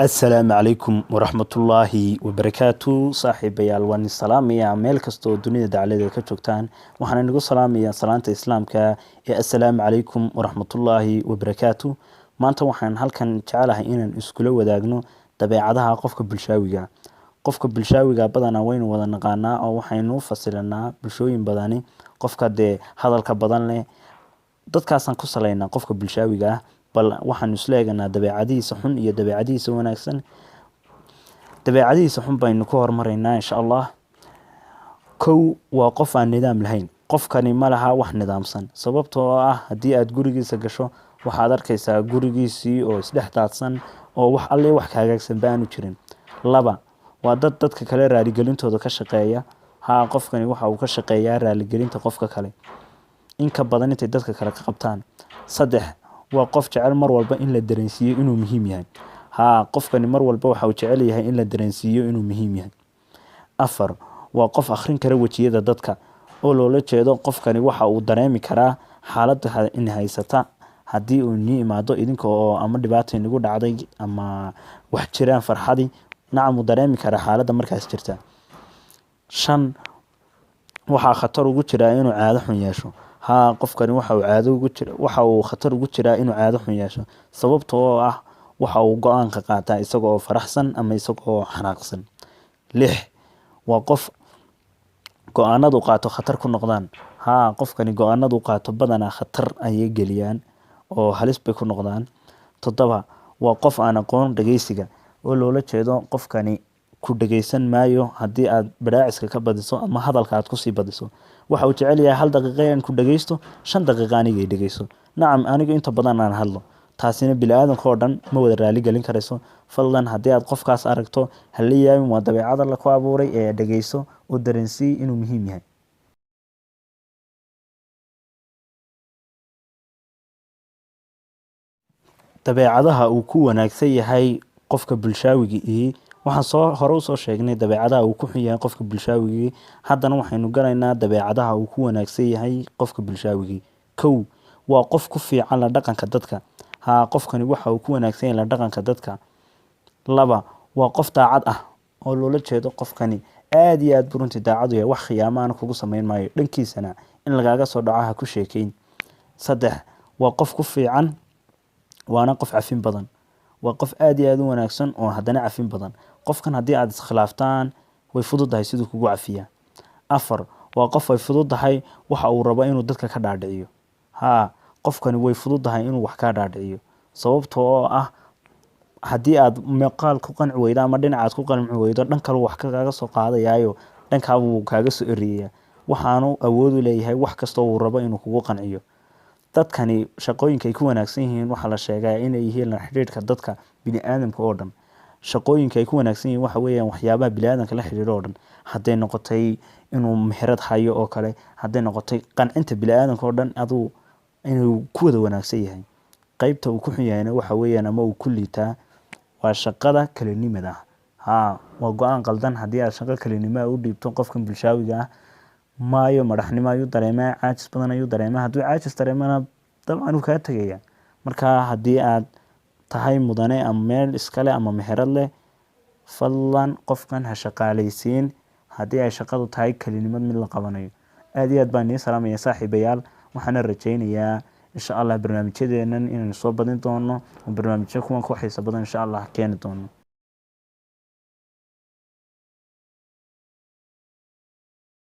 السلام عليكم ورحمة الله وبركاته صاحب يالوان السلام يا ميل كستو دنيا دعالي كتوكتان وحنا نقول سلام يا صلاة إسلامك يا السلام عليكم ورحمة الله وبركاته ما أنت وحنا هل كان تعالى إن إسكولو وداقنو تبعدها قفك بالشاوية qofka bulshaawiga badana waynu wada naqaanaa oo waxaynu fasilanaa bulshooyin badani qofka hadalka badan leh dadkaasan ku saleynaa qofka bulshaawiga bal waxaan isleeganaa dabeecadiisa xun iyo dabeecadiisa wanaagsan dabeecadiisa xun baynu ku hormareynaa insha Allah kow waa qof aan nidaam lahayn qofkani ma laha wax nidaamsan sababtoo ah hadii aad gurigiisa gasho waxaad arkaysaa gurigiisii oo isdhex daadsan oo wax alle wax kaagaagsan baanu jirin laba waa dadka kale raali gelintooda ka shaqeeya qofkani waxa uu ka shaqeeyaa raali gelinta qofka kale in ka badan intay dadka kale ka qabtaan saddex waa qof jecel mar walba in la dareensiyo inuu muhiim yahay qofkani mar walba waxa uu jecel yahay in la dareensiyo inuu muhiim yahay afar waa qof akhrin kara wajiyada dadka oo loola jeedo qofkani waxa uu dareemi karaa xaaladda in haysata hadii uu ni imaado idinka oo ama dhibaato inagu dhacday ama wax jiraan farxadi نعم dareemi kara xaaladda markaas jirta shan waxa khatar ugu jira inuu caado xun yeesho qofkani waxa uu khatar ugu jira inuu caado xun yeesho sababtoo ah waxa uu go'aan ka qaataa isagoo faraxsan ama isagoo xanaaqsan lix waa qof go'aanadu qaato khatar ku noqdaan qofkani go'aanadu qaato badana khatar ayay geliyaan oo halis bay ku noqdaan toddoba waa qof aan aqoon dhageysiga oo loola jeedo qofkani ku dhageysan maayo hadii aad baraaciska ka badiso ama hadalka aad ku sii badiso waxa uu jecel yahay hal daqiiqo in ku dhageysto 5 daqiiqo aniga dhageyso nacam aniga inta badan aan hadlo taasina bilaadanka oo dhan ma wada raali gelin karayso fadlan hadii aad qofkaas aragto haliyayn waa dabeecad la ku abuuray ee dhageyso oo dareensi inuu muhiim yahay dabeecadaha uu ku wanaagsan yahay qofka bulshaawiga waxaan hore u soo sheegnay dabeecadaha uu ku xun yahay qofka bulshaawiga haddana waxaynu galaynaa dabeecadaha uu ku wanaagsan yahay qofka bulshaawiga kow waa qof ku fiican la dhaqanka dadka qofkani waxa uu ku wanaagsan yahay la dhaqanka dadka laba waa qof daacad ah oo loola jeedo qofkani aad iyo aad burunti daacad u yahay wax khiyaamo aan kugu sameyn maayo dhankiisana in lagaaga soo dhacaha ku sheekeyn saddex waa qof ku fiican waana qof cafin badan waa qof aad iyo aad u wanaagsan oo haddana cafin badan qofkan hadii aad iskhilaaftaan way fududahay sidoo kugu cafiya afar waa qof way fududahay waxa uu rabo inuu dadka ka dhaadhiciyo qofkani way fududahay inuu wax ka dhaadhiciyo sababtoo ah hadii aad maqaal ku qanci weydo ama dhinacaad ku qanci weydo dhan kale wax kaaga soo qaadayaayo dhankaagu kaaga soo eriyaa waxaanu awood u leeyahay wax kasta uu rabo inuu kugu qanciyo dadkani shaqooyinka ay ku wanaagsan yihiin waxa la sheegaa inay yihiin xiriirka dadka bini'aadamka oo dhan shaqooyinka ay ku wanaagsan yihiin waxa weeyaan waxyaabaha bini'aadamka la xiriiro oo dhan haday noqotay inuu meherad hayo oo kale haday noqotay qancinta bini'aadamka oo dhan inuu ku wada wanaagsan yahay qaybta uu ku xun yahayna waxa weeyaan ama uu ku liitaa waa shaqada kalinimada waa go'aan qaldan hadii aad shaqo kalinimada u dhiibto qofkan bulshaawiga maayo madaxnimo ayuu dareemaa caajis badan ayuu dareemaa haduu caajis dareemana dabcan uu ka tagaya marka hadii aad tahay mudane ama meel iskale ama meherad leh fadlan qofkan ha shaqaaleysiin hadii ay shaqadu tahay kalinimad mid la qabanayo aad iyo aad baan idin salaamaya saaxiibayaal waxaan rajaynayaa insha Allah barnaamijyadeenan inaan soo badin doono barnaamijyo kuwan ku xiiso badan insha Allah keeni doono